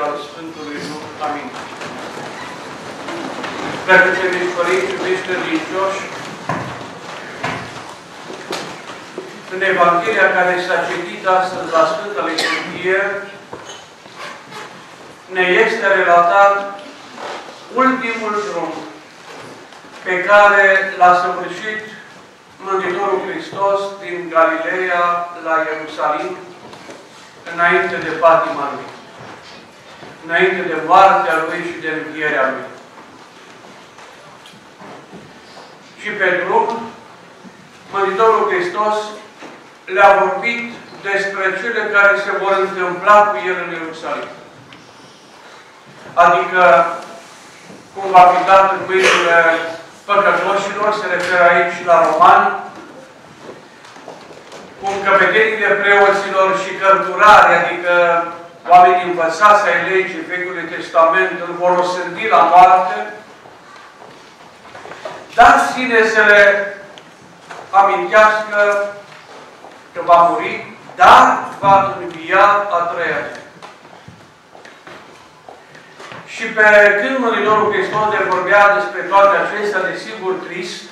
al Sfântului Duh. Amin. Dacă cerești părinți, iubiți credincioși, în Evanghelia care s-a citit astăzi la Sfânta Liturghie, ne este relatat ultimul drum pe care l-a săvârșit Mântuitorul Hristos din Galileea la Ierusalim, înainte de patima Lui, înainte de moartea Lui și de învierea Lui. Și pe drum, Mântuitorul Hristos le-a vorbit despre cele care se vor întâmpla cu El în Ierusalim. Adică, cum va fi dat în mâinile păcătoșilor, se referă aici la romani, cum căpetenile preoților și cărturari, adică oamenii învățați ai legii Vechiului Testament, îl vor osândi la moarte, dar ține să le amintească că va muri, dar va învia a treia zi. Și pe când Mântuitorul Hristos le vorbea despre toate acestea, desigur trist,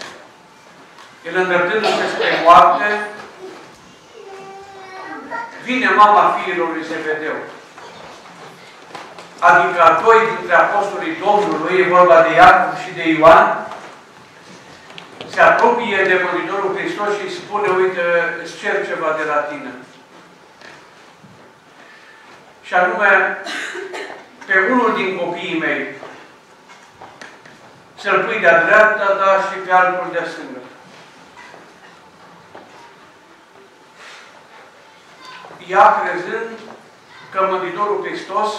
El îndreptându-se spre moarte, vine mama fiilor lui Zebedeu. Adică a doi dintre apostolii Domnului, e vorba de Iacov și de Ioan, se apropie de Mântuitorul Hristos și îi spune, uite, îți cer ceva de la tine. Și anume, pe unul din copiii mei, să-l pui de-a dreapta ta și pe altul de-a stângă. Ea crezând că Mântuitorul Hristos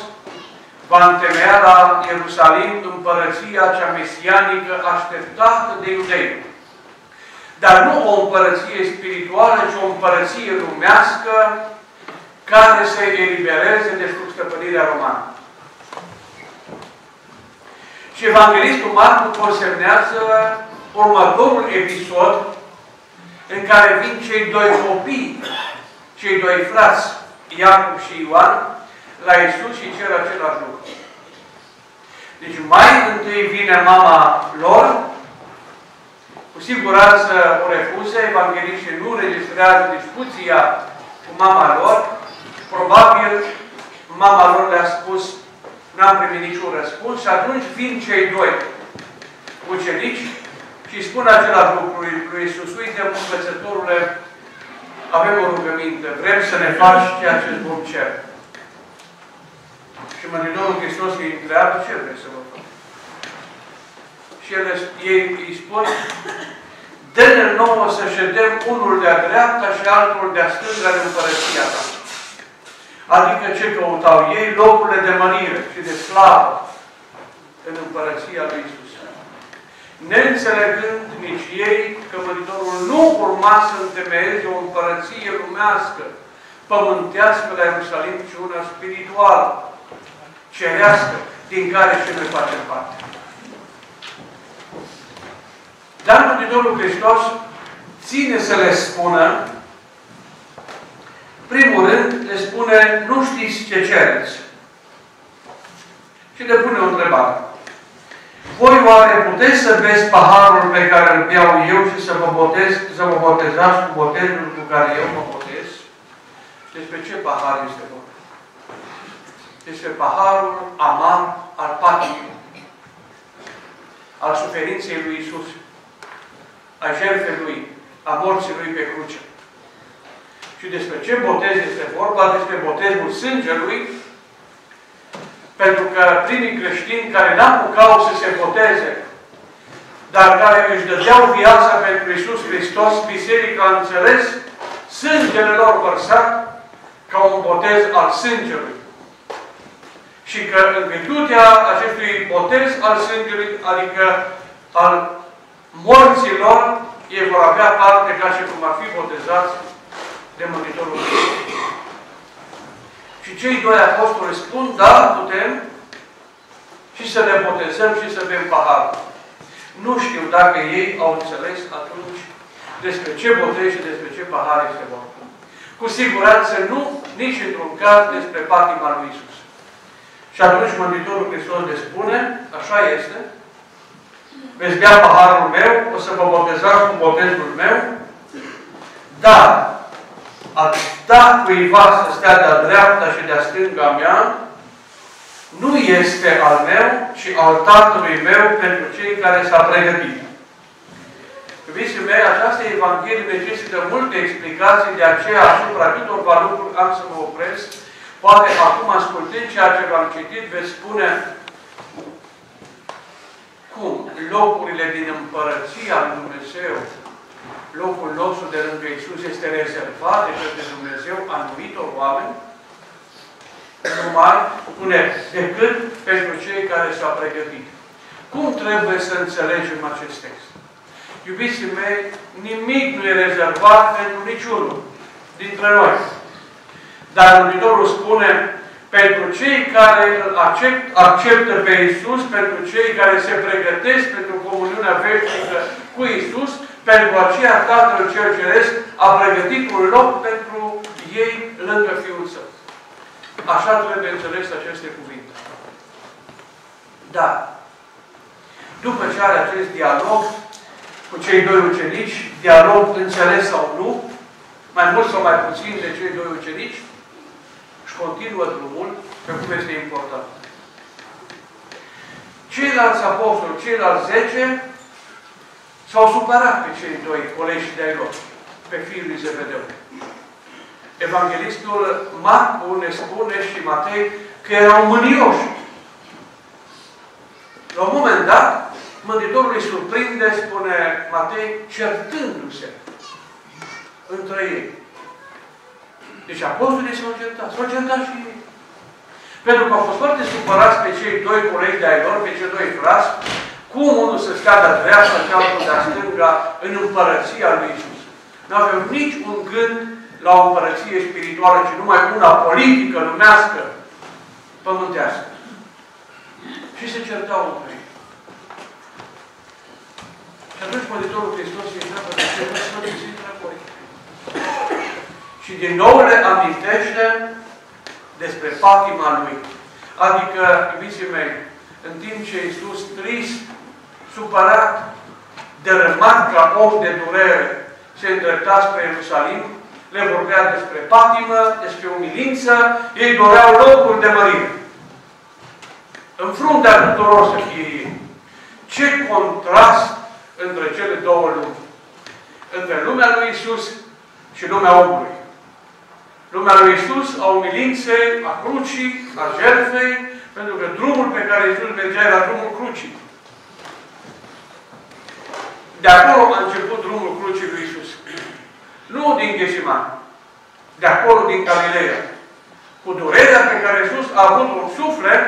va întemeia la Ierusalim împărăția cea mesianică așteptată de iudei. Dar nu o împărăție spirituală, ci o împărăție lumească care se elibereze de sub stăpânirea romană. Și Evanghelistul Marcu consemnează următorul episod în care vin cei doi copii, cei doi frați, Iacov și Ioan, la Iisus și cer același lucru. Deci mai întâi vine mama lor, cu siguranță o refuze, evangeliștii nu registrează discuția cu mama lor, probabil mama lor le-a spus, n-am primit niciun răspuns, și atunci vin cei doi ucenici și spun același lucru lui Iisus, uite, învățătorule, avem o rugăminte, vrem să ne faci ceea ce îți vom cer. Și Mântuitorul Hristos îi întreabă, ce vreți să vă fac? Și ei îi spun, dă-ne nouă să ședem unul de-a dreapta și altul de-a stânga în împărăția ta. Adică ce căutau ei? Locurile de mărire și de slavă în împărăția lui Iisus. Neînțelegând nici ei că Mântuitorul nu urma să întemeieze o împărăție lumească, pământească la Ierusalim, ci una spirituală, cerească, din care și noi facem parte. Dar Mântuitorul Hristos ține să le spună, primul rând, le spune, nu știți ce cereți. Și le pune o întrebare. Voi oare puteți să beți paharul pe care îl beau eu și să vă botezați cu botezul cu care eu mă botez? Despre ce pahar este vorba? Despre paharul amar al patimii, al suferinței lui Iisus, a jertfei Lui, a morții Lui pe cruce. Și despre ce botez este vorba? Despre botezul sângelui, pentru că primii creștini care n-apucau să se boteze, dar care își dădeau viața pentru Iisus Hristos, Biserica a înțeles sângele lor vărsat ca un botez al sângelui. Și că în virtutea acestui botez al sângelui, adică al morților, ei vor avea parte ca și cum ar fi botezați de Mântuitorul Hristos. Și cei doi apostoli spun, da, putem și să ne botezăm și să bem paharul. Nu știu dacă ei au înțeles atunci despre ce botez și despre ce pahar este vorba. Cu siguranță nu, nici într-un caz despre patima lui Iisus. Și atunci Mântuitorul Hristos le spune, așa este, veți bea paharul meu, o să vă botezați cu botezul meu, dar a da cuiva să stea de-a dreapta și de-a stânga mea, nu este al meu, ci al Tatălui meu pentru cei care s-a pregătit. Iubiții mei, această Evanghelie necesită multe explicații, de aceea asupra câtorva lucruri am să mă opresc. Poate acum, ascultând ceea ce v-am citit, veți spune cum locurile din Împărăția lui Dumnezeu, locul nostru de lângă Iisus, este rezervat de către Dumnezeu anumitor oameni, numai, spune, decât pentru cei care s-au pregătit. Cum trebuie să înțelegem acest text? Iubiții mei, nimic nu e rezervat pentru niciunul dintre noi. Dar Mântuitorul spune, pentru cei care îl acceptă pe Iisus, pentru cei care se pregătesc pentru comuniunea veșnică cu Iisus, pentru aceea Tatăl cel Ceresc a pregătit un loc pentru ei lângă Fiul Său. Așa trebuie înțeles aceste cuvinte. Dar, după ce are acest dialog cu cei doi ucenici, dialog înțeles sau nu, mai mult sau mai puțin de cei doi ucenici, își continuă drumul, pe cum este important. Ceilalți apostoli, ceilalți 10, s-au supărat pe cei doi colegi de-ai lor, pe fiul lui Zebedeu. Evanghelistul Marcu ne spune și Matei că erau mânioși. La un moment dat, Mântuitorul îi surprinde, spune Matei, certându-se între ei. Deci apostolii s-au certat. S-au certat și ei. Pentru că au fost foarte supărați pe cei doi colegi de-ai lor, pe cei doi frați, cum unul să stea de-a dreapta și altul de-a stânga în împărăția lui Iisus. Nu aveau nici un gând la o împărăție spirituală, ci numai una politică, lumească, pământească. Și se certau între ei. Și atunci Mântuitorul Hristos îi întreabă de ce nu sunt între voi. Și din nou le amintește despre patima Lui. Adică, iubiții mei, în timp ce Iisus, trist, supărat, dărâmat ca om de durere, se îndrepta spre Ierusalim, le vorbea despre patimă, despre umilință, ei doreau locuri de mărire. În fruntea tuturor să fie ei. Ce contrast între cele două lumi. Între lumea lui Iisus și lumea omului. Lumea lui Iisus a umilinței, a crucii, a jertfei, pentru că drumul pe care Iisus mergea era drumul crucii. De acolo a început drumul crucii lui Iisus. Nu din Ghețiman. De acolo, din Galileea. Cu durerea pe care Iisus a avut un suflet,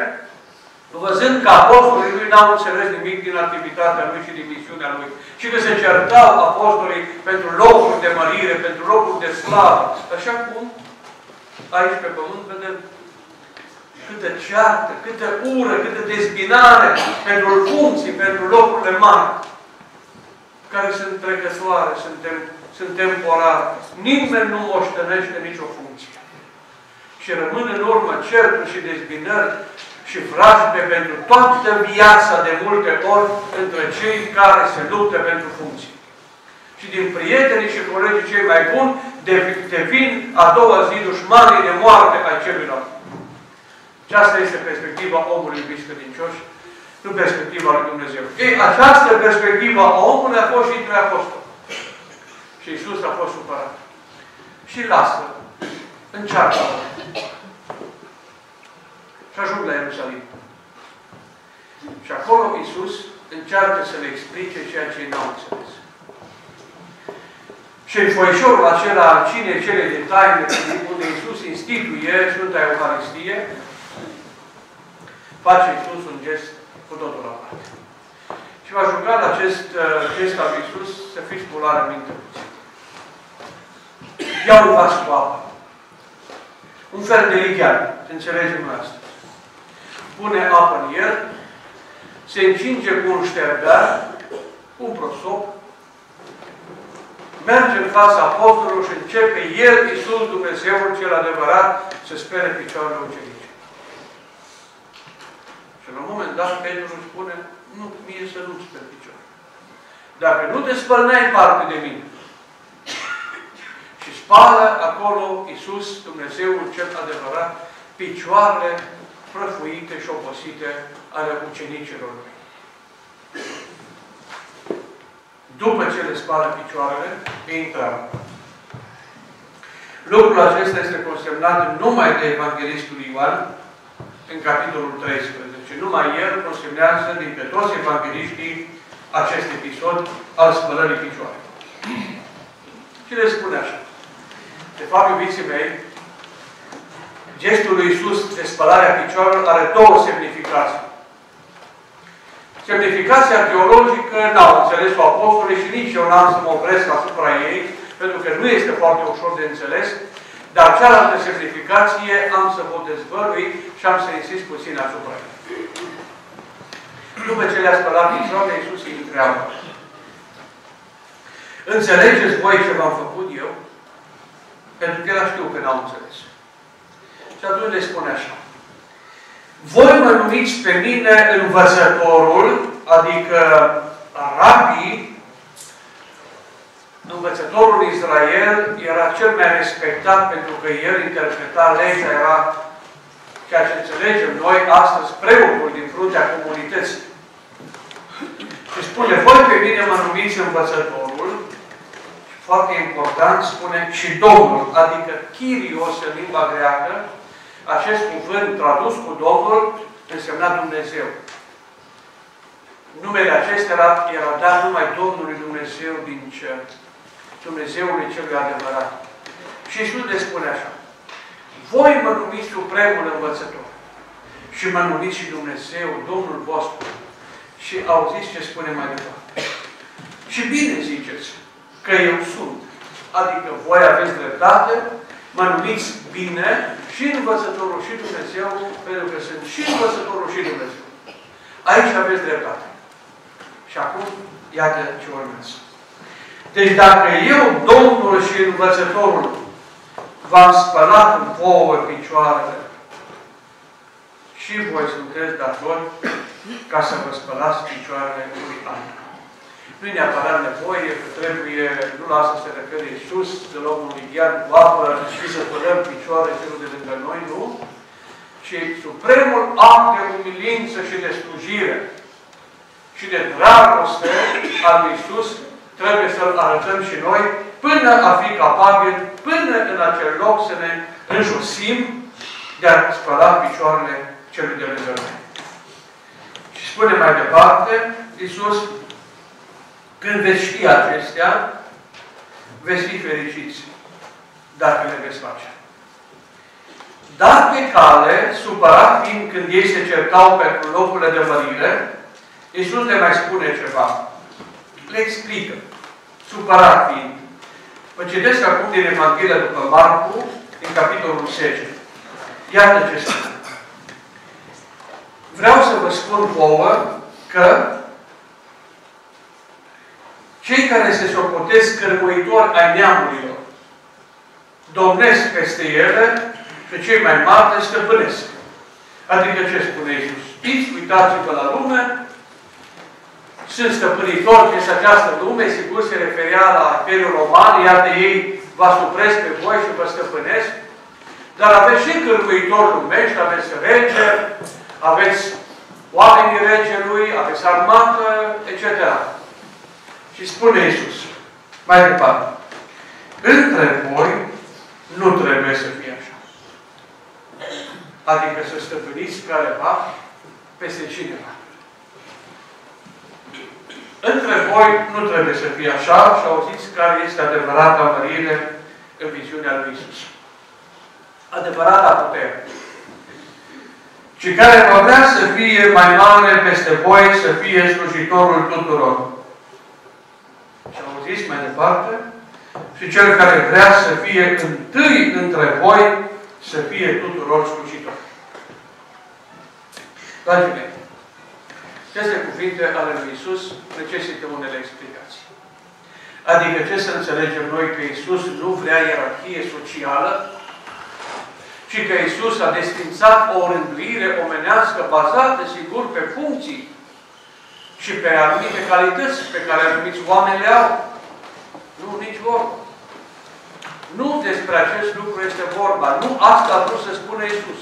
văzând că apostolii lui n-au înțeles nimic din activitatea lui și din misiunea lui. Și că se certau apostolii pentru locuri de mărire, pentru locuri de slavă. Așa cum aici pe pământ vedem câtă ceartă, câtă ură, câtă dezbinare pentru funcții, pentru locurile mari, care sunt trecătoare, sunt temporare. Nimeni nu moștenește nicio funcție. Și rămân în urmă certuri și dezbinări și vrajbe pentru toată viața de multe ori între cei care se luptă pentru funcții. Și din prietenii și colegii cei mai buni devin a doua zi dușmanii de moarte ai celuilalt. Și asta este perspectiva omului iubiți credincioși, nu perspectiva lui Dumnezeu. Ei, această perspectivă a omului a fost și între apostoli. Și Iisus a fost supărat. Și lasă, încearcă. Și ajung la Ierusalim. Și acolo Iisus încearcă să le explice ceea ce ei n-au înțeles. Și în foișorul acela al cinei cele de taine, unde Iisus instituie Sfânta Euharistie, face Iisus un gest cu totul aparte. Și v-aș ruga la acest gest al lui Iisus să fiți cu luare minte puțin. Ia un vas cu apă. Un fel de lighean. Înțelegem asta. Pune apă în el, se încinge cu un ștergar, un prosop, merge în fața apostolului și începe El, Iisus, Dumnezeul cel adevărat, să spere picioarele ucenicii. dar Petru spune, nu, mie să nu-mi speli picioare. Dacă nu te spăl, n-ai parte de mine. Și spală acolo Iisus, Dumnezeul cel adevărat, picioarele prăfuite și obosite ale ucenicilor lui. După ce le spală picioarele, intră. Lucrul acesta este consemnat numai de Evanghelistul Ioan, în capitolul 13. Numai el consemnează dintre toți evangeliștii acest episod al spălării picioarelor. Și le spune așa. De fapt, iubiții mei, gestul lui Iisus de spălarea picioarelor are două semnificații. Semnificația teologică n-au înțeles-o apostolii și nici eu n-am să mă opresc asupra ei, pentru că nu este foarte ușor de înțeles, dar cealaltă semnificație am să vă dezvălui și am să insist puțin asupra ei. După ce le-a spălat picioarele, Iisus îi întreabă: înțelegeți voi ce v-am făcut eu? Pentru că el știu că n-au înțeles. Și atunci le spune așa: voi mă numiți pe mine învățătorul, adică rabii. Învățătorul Israel era cel mai respectat pentru că el interpreta legea, era ceea ce înțelegem noi astăzi, preotul din fruntea comunității. Și spune, voi pe mine mă numiți învățătorul, și foarte important, spune și Domnul, adică Kyrios în limba greacă, acest cuvânt tradus cu Domnul însemna Dumnezeu. Numele acesta era dat numai Domnului Dumnezeu din cer. Dumnezeului celui adevărat. Și Iisus le spune așa: voi mă numiți supremul învățător și mă numiți și Dumnezeu, Domnul vostru. Și auziți ce spune mai departe. Și bine ziceți că eu sunt. Adică voi aveți dreptate, mă numiți bine și învățătorul și Dumnezeu, pentru că sunt și învățătorul și Dumnezeu. Aici aveți dreptate. Și acum, iată ce urmează. Deci dacă eu, Domnul și învățătorul, v-am spălat în vouă picioarele, și voi sunteți datori ca să vă spălați picioarele lui altul. Nu e neapărat nevoie că trebuie, nu lasă să se refere Iisus, să luăm un lighean cu apă și să spălăm picioarele celor de lângă noi, nu? Ci supremul act de umilință și de slujire și de dragoste al lui Iisus trebuie să-L arătăm și noi până a fi capabili, până în acel loc să ne înjosim de a spăla picioarele celui de lângă noi. Și spune mai departe Iisus: când veți ști acestea, veți fi fericiți dacă le veți face. Dar pe cale, supărat fiind când ei se certau pentru locurile de mărire, Iisus le mai spune ceva. Le explică. Supărat fiind. Vă citesc acum din Evanghelia după Marcu, din capitolul 10. Iată ce spune. Vreau să vă spun vouă că cei care se socotesc cărmuitori ai neamurilor domnesc peste ele și cei mai mari le stăpânesc. Adică ce spune Iisus? Știți, uitați-vă la lume, sunt stăpânitori peste această lume, sigur se referea la Imperiul Roman, iată ei vă supresc pe voi și vă stăpânesc, dar aveți și cărmuitori lumești, aveți rege, aveți oamenii regelui, aveți armată, etc. Și spune Iisus, mai departe, între voi nu trebuie să fie așa. Adică să stăpâniți careva peste cineva. Între voi nu trebuie să fie așa și auziți care este adevărata mărire în viziunea lui Iisus. Adevărata putere. Și care va vrea să fie mai mare peste voi, să fie slujitorul tuturor. Și auziți mai departe? Și cel care vrea să fie întâi între voi, să fie tuturor slujitor. Dragii mei, aceste cuvinte ale lui Iisus necesită unele explicații. Adică ce să înțelegem noi că Iisus nu vrea ierarhie socială, ci că Iisus a desfințat o rânduire omenească omenească, bazată, sigur, pe funcții și pe anumite calități pe care anumiți oameni le au. Nu, nici vorba. Nu despre acest lucru este vorba. Nu asta a vrut să spună Iisus.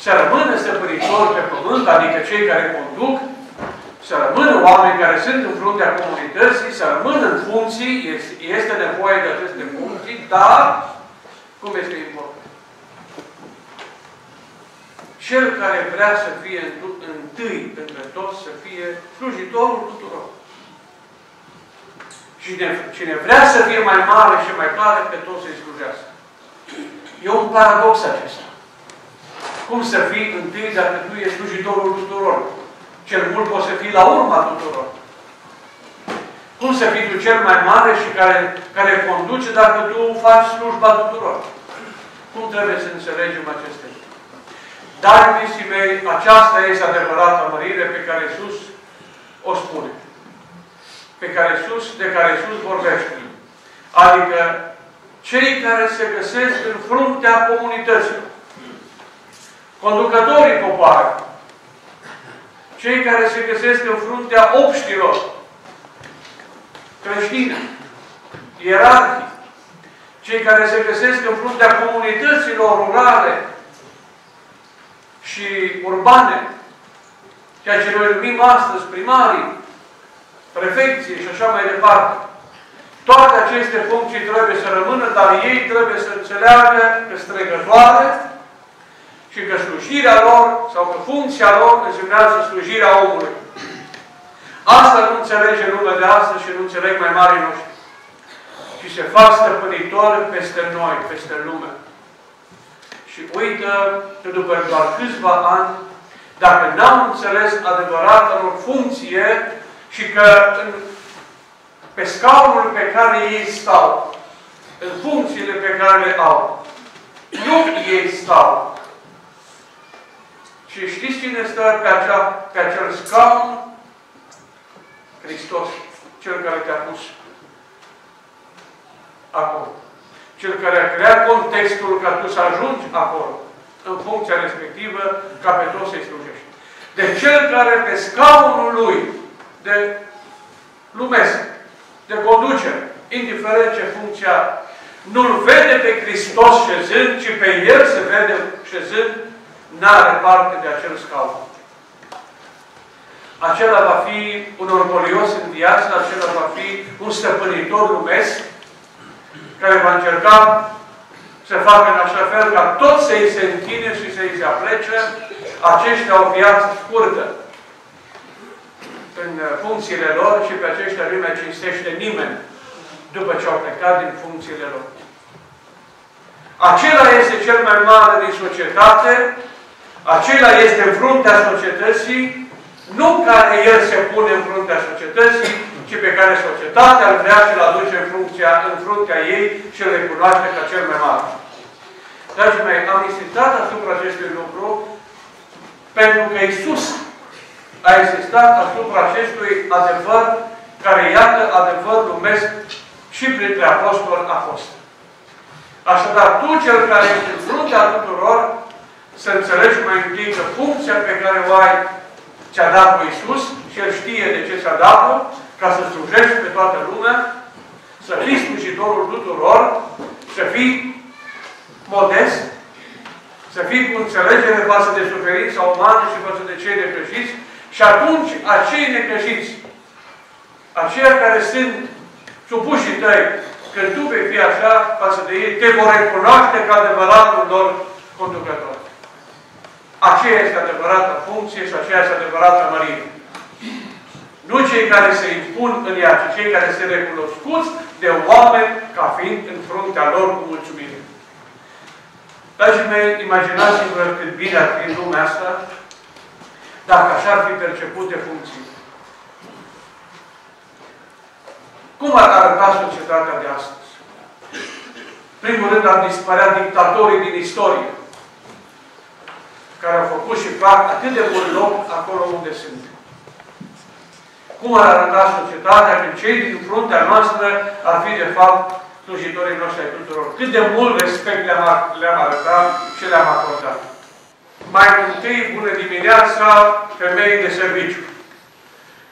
Să rămână stăpânitori pe pământ, adică cei care conduc, să rămână oameni care sunt în fruntea comunității, să rămână în funcții, este nevoie de aceste funcții, dar, cum este important? Cel care vrea să fie întâi între toți, să fie slujitorul tuturor. Și cine vrea să fie mai mare și mai tare, pe toți să-i slujească. E un paradox acesta. Cum să fii întâi dacă tu ești slujitorul tuturor? Cel mult poți să fii la urma tuturor. Cum să fii tu cel mai mare și care conduce dacă tu faci slujba tuturor? Cum trebuie să înțelegem aceste lucruri? Dar, iubiții mei, aceasta este adevărata mărire pe care Iisus o spune. De care Iisus vorbește. Adică cei care se găsesc în fruntea comunităților. Conducătorii popoarelor. Cei care se găsesc în fruntea obștilor creștine, ierarhii, cei care se găsesc în fruntea comunităților rurale și urbane, ceea ce noi numim astăzi primarii, prefecție și așa mai departe. Toate aceste funcții trebuie să rămână, dar ei trebuie să înțeleagă că stregătoare și că slujirea lor, sau că funcția lor însemnează slujirea omului. Asta nu înțelege lumea de astăzi și nu înțeleg mai marii noștri. Și se fac stăpânitori peste noi, peste lume. Și uită că după doar câțiva ani, dacă n-am înțeles adevărata lor funcție și că pe scaunul pe care ei stau, în funcțiile pe care le au, nu ei stau. Și știți cine stă pe acel scaun? Hristos, Cel care te-a pus acolo. Cel care a creat contextul ca tu să ajungi acolo, în funcția respectivă, ca pe toți să-i slujești. De Cel care pe scaunul Lui, de lumesc, de conducere, indiferent ce funcția, nu-L vede pe Hristos șezând, ci pe El se vede șezând, n-are parte de acel scaun. Acela va fi un orgolios în viață, acela va fi un stăpânitor lumesc, care va încerca să facă în așa fel ca toți să-i se închine și să-i se aplece. Aceștia au o viață scurtă în funcțiile lor și pe aceștia nu mai cinstește nimeni după ce au plecat din funcțiile lor. Acela este cel mai mare din societate, acela este în fruntea societății, nu care el se pune în fruntea societății, ci pe care societatea îl vrea și îl aduce în fruntea ei și îl recunoaște ca cel mai mare. Dragii mei, am insistat asupra acestui lucru pentru că Iisus a insistat asupra acestui adevăr care, iată, adevăr lumesc și printre apostoli a fost. Așadar, tu, cel care ești în fruntea tuturor, să înțelegi mai întâi că funcția pe care o ai ți-a dat-o Iisus și El știe de ce ți-a dat-o, ca să slujești pe toată lumea, să fii slujitorul tuturor, să fii modest, să fii cu înțelegere față de suferința umană și față de cei necăjiți, și atunci acei necăjiți, aceia care sunt supușii tăi, când tu vei fi așa față de ei, te vor recunoaște ca adevăratul lor conducător. Aceea este adevărata funcție și aceea este adevărata mărire. Nu cei care se impun în ea, ci cei care se recunoscuți de oameni ca fiind în fruntea lor cu mulțumire. Dragii mei, imaginați-vă cât bine ar fi în lumea asta dacă așa ar fi percepute funcții. Cum ar arăta societatea de astăzi? Primul rând ar dispărea dictatorii din istorie, care au făcut și fac atât de mult loc acolo unde sunt. Cum ar arăta societatea când cei din fruntea noastră ar fi, de fapt, slujitorii noștri ai tuturor? Cât de mult respect le-am arătat și le-am acordat. mai întâi, bună dimineața, femeii de serviciu,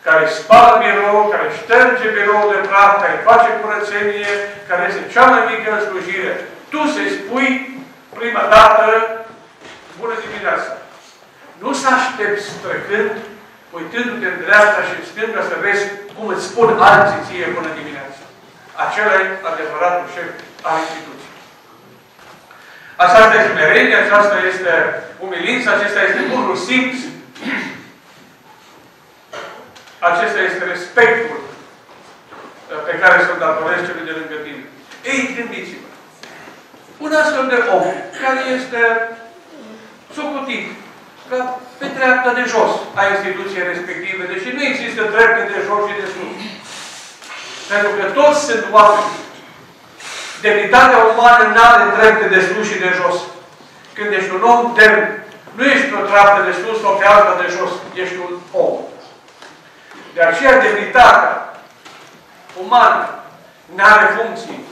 care spală birou, care șterge biroul de praf, care face curățenie, care este cea mai mică în slujire. Tu să-i spui prima dată, bună dimineața. Nu să aștepți trecând, uitându-te în dreapta și în stânga să vezi cum îți spun alții ție bună dimineața. Acela e adevăratul șef al instituției. Aceasta este smerenie, aceasta este umilință, acesta este bunul simț, acesta este respectul pe care să-l datorezi celui de lângă tine. Ei, gândiți-vă. Un astfel de om care este socotit ca pe treapta de jos a instituției respective, deși nu există trepte de jos și de sus. Pentru că toți sunt oameni. Demnitatea umană nu are trepte de sus și de jos. Când ești un om demn, nu ești pe o treaptă de sus sau pe alta de jos. Ești un om. De aceea demnitatea umană nu are funcții,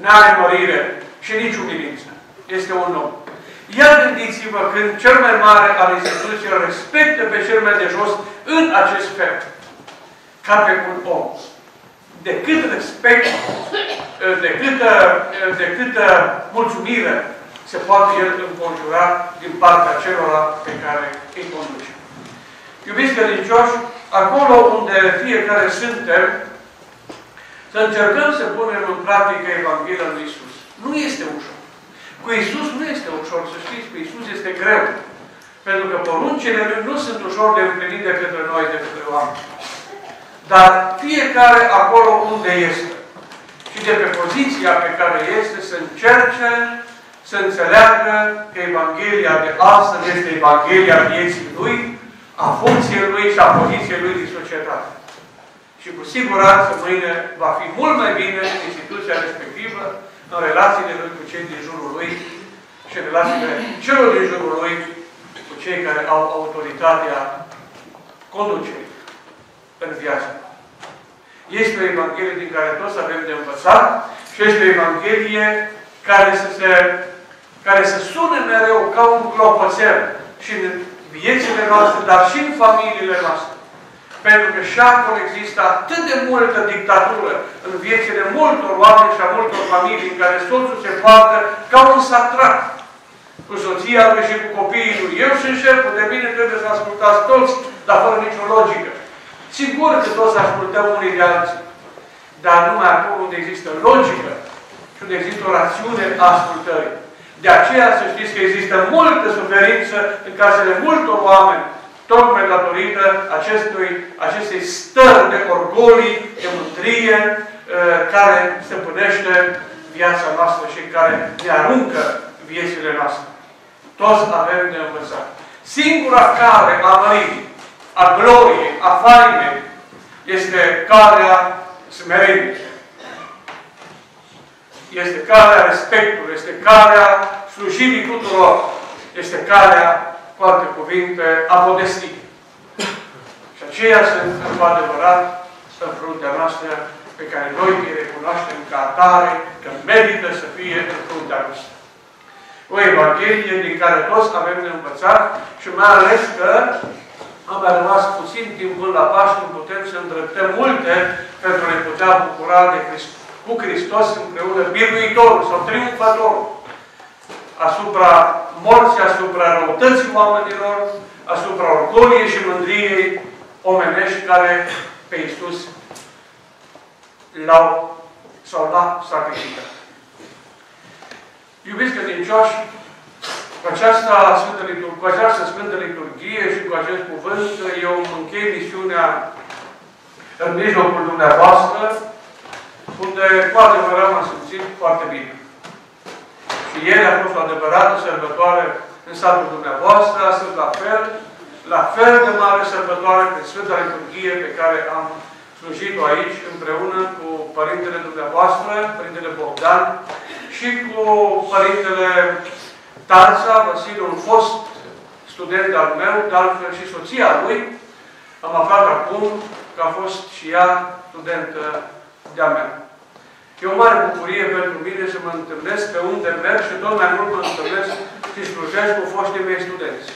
nu are mărire și nici umilință. Este un om. Iar gândiți-vă când cel mai mare al instituțiilor respectă pe cel mai de jos în acest fel. Ca pe un om. De cât respect, de câtă mulțumire se poate el înconjura din partea celor pe care îi conduce. Iubiți credincioși, acolo unde fiecare suntem, să încercăm să punem în practică Evanghelia lui Iisus. Nu este ușor. Cu Iisus nu este ușor, să știți, cu Iisus este greu. Pentru că poruncile Lui nu sunt ușor de împlinit de către noi, de către oameni. Dar fiecare acolo unde este și de pe poziția pe care este, să încerce să înțeleagă că Evanghelia de astăzi este Evanghelia vieții Lui, a funcției Lui și a poziției Lui din societate. Și cu siguranță mâine va fi mult mai bine în instituția respectivă, în relațiile Lui cu cei din jurul Lui și în relațiile celor din jurul Lui cu cei care au autoritatea conducerii în viața. Este o Evanghelie din care toți avem de învățat și este o Evanghelie care să sune mereu ca un clopoțel și în viețile noastre, dar și în familiile noastre. Pentru că și acolo există atât de multă dictatură în viețile multor oameni și a multor familii în care soțul se poartă ca un satrap cu soția lui și cu copiii lui. Eu sunt șeful, de mine trebuie să ascultați toți, dar fără nicio logică. Sigur că toți ascultăm unii de alții, dar numai acolo unde există logică și unde există o rațiune a ascultării. De aceea să știți că există multă suferință în casele multor oameni, tocmai datorită acestei stări de orgolii, de mândrie, care stăpânește viața noastră și care ne aruncă viețile noastre. Toți avem de învățat. Singura cale a măririi, a gloriei, a faimei, este calea smereniei. Este calea respectului, este calea slujirii tuturor, este calea, cu alte cuvinte, a modestiei. Și aceia sunt, cu adevărat, în fruntea noastră, pe care noi îi recunoaștem ca atare, că merită să fie în fruntea noastră. O Evanghelie din care toți avem de învățat și mai ales că am mai rămas puțin timp până la Paște, putem să îndreptăm multe pentru a ne putea bucura cu Hristos împreună, biruitorul sau triumfatorul asupra morții, asupra răutății oamenilor, asupra orgoliei și mândriei omenești care pe Iisus l-a sacrificat. Iubiți credincioși, cu această Sfântă Liturghie și cu acest cuvânt, eu închei misiunea în mijlocul dumneavoastră, unde cu adevărat m-am simțit foarte bine. Și ieri a fost o adevărată sărbătoare în satul dumneavoastră, astăzi la fel de mare sărbătoare prin Sfânta Liturghie pe care am slujit-o aici, împreună cu Părintele dumneavoastră, Părintele Bogdan, și cu Părintele Tarța, Vasile, un fost student al meu, de altfel și soția lui. Am aflat acum că a fost și ea studentă de-a mea. E o mare bucurie pentru mine să mă întâlnesc pe unde merg și tot mai mult mă întâlnesc și slujesc cu foștii mei studenți.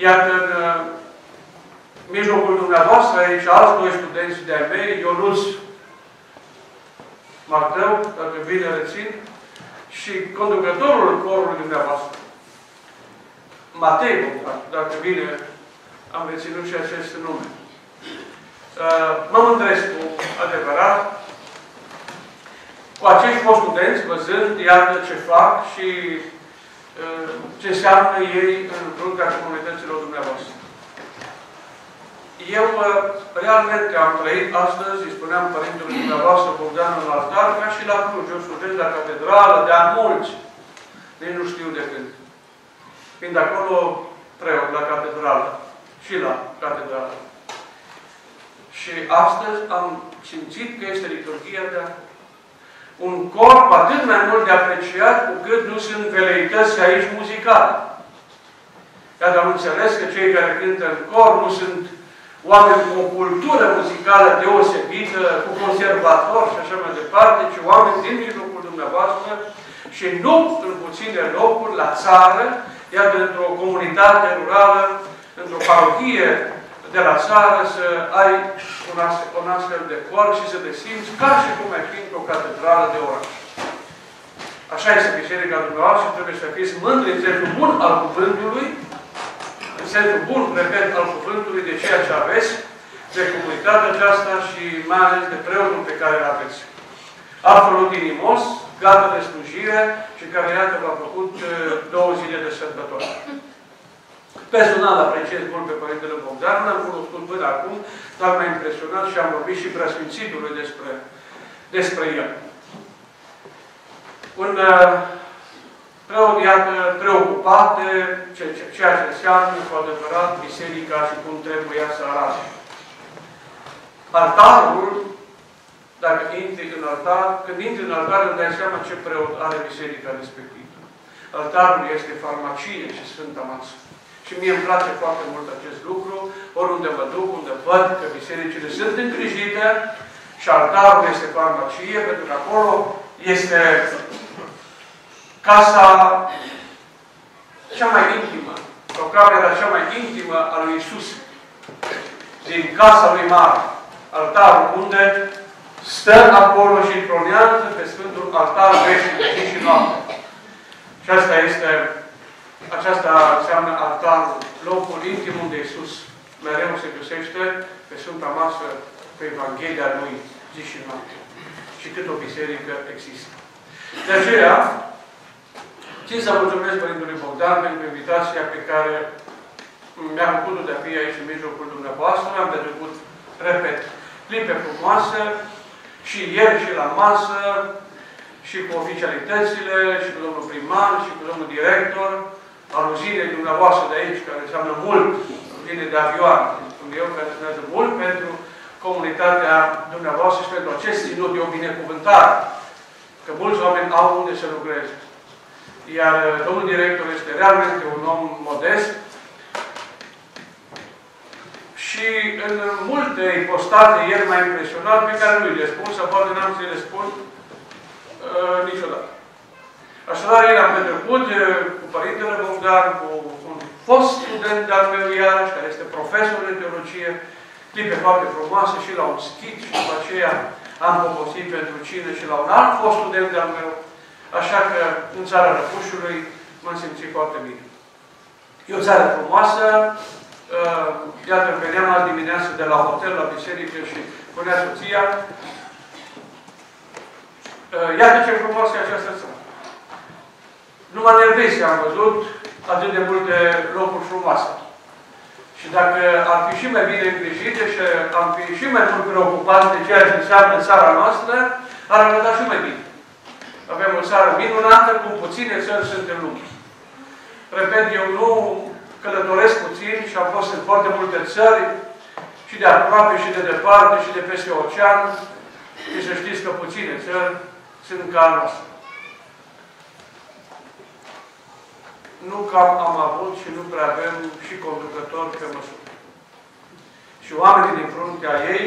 Iar în mijlocul dumneavoastră, aici, alți doi studenți de-ai mei, Ionuț Martău, dacă bine rețin, și conducătorul corului dumneavoastră, Matei, dacă bine am reținut și acest nume. Mă mândresc cu adevărat cu acești foști studenți, văzând, iată ce fac și ce înseamnă ei în fruntea comunităților dumneavoastră. Eu realmente am trăit astăzi, îi spuneam părintelui dumneavoastră Bogdan în altar, ca și la Cluj, eu student la catedrală, de-a mulți, nici nu știu de când. Fiind acolo preot la catedrală și la catedrală. Și astăzi am simțit că este liturghia de un corp atât mai mult de apreciat cu cât nu sunt veleități aici muzicale. Iar am înțeles că cei care cântă în cor nu sunt oameni cu o cultură muzicală deosebită, cu conservatori și așa mai departe, ci oameni din mijlocul dumneavoastră și nu în puține locuri, la țară, iar într-o comunitate rurală, într-o parohie de la țară, să ai un astfel de cor și să te simți ca și cum ai fi într-o catedrală de oraș. Așa este biserica dumneavoastră și trebuie să fiți mândri în sensul bun al cuvântului, în sensul bun, repet, al cuvântului de ceea ce aveți, de comunitatea aceasta și mai ales de preotul pe care îl aveți. Absolut inimos, gata de slujire și care, iată, v-a făcut 2 zile de sărbători. Personal apreciez mult pe Părintele Bogdan, nu l-am cunoscut până acum, dar m-a impresionat și am vorbit și Preasfințitului despre el. Un preot, iată, preocupat de ceea ce înseamnă cu adevărat biserica și cum trebuia să arate. Altarul, dacă intri în altar, când intri în altar, îți dai seama ce preot are biserica respectivă. Altarul este farmacie și Sfânta Masă. Și mie îmi place foarte mult acest lucru, oriunde mă duc, unde văd că bisericile sunt îngrijite și altarul este farmacie, pentru că acolo este casa cea mai intimă, sau camera cea mai intimă a lui Iisus. Din casa lui Mare, altarul unde stă acolo și întronează pe Sfântul Altar veșnic, zi și noapte. Și aceasta înseamnă altarul, locul intim unde Iisus mereu se găsește pe Sfânta Masă, pe Evanghelia Lui, zi și noapte. Și cât o biserică există. De aceea, țin să mulțumesc Părintului Bogdan pentru invitația pe care mi-am făcut de a fi aici în mijlocul dumneavoastră. Am petrecut, repet, clipe frumoase și ieri și la masă, și cu oficialitățile, și cu domnul primar, și cu domnul director, al uzinei dumneavoastră de aici, care înseamnă mult, uzinei de avioane, spun eu, care înseamnă mult pentru comunitatea dumneavoastră și pentru acest sinod de o binecuvântare. Că mulți oameni au unde să lucreze. Iar domnul director este realmente un om modest și în multe ipostate el m-a impresionat pe care nu-i le spun sau poate n-am să le spun niciodată. Așadar, el am petrecut cu Părintele Bogdan, cu un fost student de-al meu iarăși, care este profesor de teologie, clipe foarte frumoase și la un schit și după aceea am poposit pentru cine și la un alt fost student de-al meu. Așa că în țara Răpușului m-am simțit foarte bine. E o țară frumoasă. Iată, veneam azi dimineață de la hotel, la biserică și punea soția. Iată ce frumoasă e această țară. Numai în Elveția am văzut atât de multe locuri frumoase. Și dacă am fi și mai bine îngrijite și am fi și mai mult preocupați de ceea ce înseamnă țara noastră, ar arăta și mai bine. Avem o țară minunată, cum puține țări sunt în lume. Repet, eu nu călătoresc puțin și am fost în foarte multe țări, și de aproape, și de departe, și de peste ocean, și să știți că puține țări sunt ca a noastră. Nu cam am avut și nu prea avem și conducători pe măsură. Și oamenii din fruntea ei,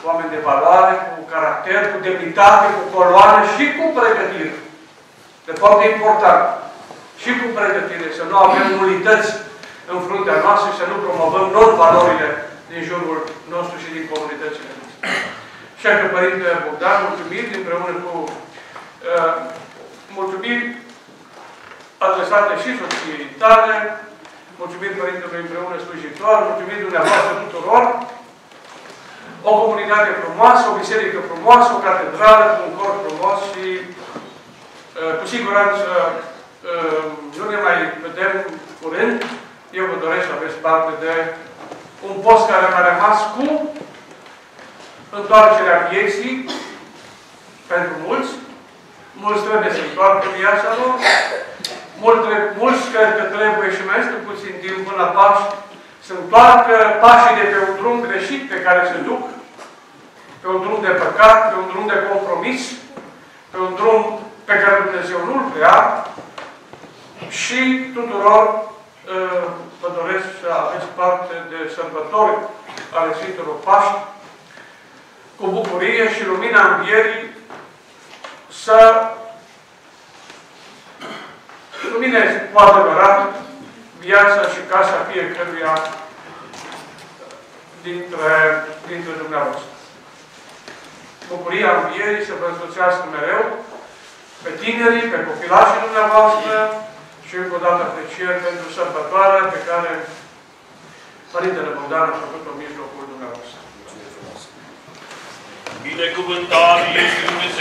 oameni de valoare, cu caracter, cu demnitate, cu coloană și cu pregătire. De foarte important. Și cu pregătire. Să nu avem nulități în fruntea noastră și să nu promovăm non-valorile din jurul nostru și din comunitățile noastre. Așa că, Părinte Bogdan, mulțumiri împreună cu mulțumiri adresate și soției tale, mulțumiri Părintelui împreună slujitor, mulțumiri dumneavoastră tuturor, o comunitate frumoasă, o biserică frumoasă, o catedrală cu un cor frumos și cu siguranță nu ne mai vedem curând. Eu vă doresc să aveți parte de un post care a rămas cu întoarcerea vieții pentru mulți. Mulți trebuie să întoarcă viața lor. Mulți cred că trebuie și mai este puțin timp până la Paști să întoarcă pașii de pe un drum greșit pe care se duc, pe un drum de păcat, pe un drum de compromis, pe un drum pe care Dumnezeu nu-l vrea. Și tuturor vă doresc să aveți parte de sărbători ale Sfintelor Paști, cu bucurie și lumina învierii să lumineze cu adevărat viața și casa fiecăruia dintre dumneavoastră. Bucuria învierii să vă însoțească mereu pe tinerii, pe copilașii dumneavoastră și încă o dată aprecieri pentru sărbătoarea pe care Părintele Bogdan a făcut-o în mijlocul dumneavoastră. Binecuvântat ești Dumnezeu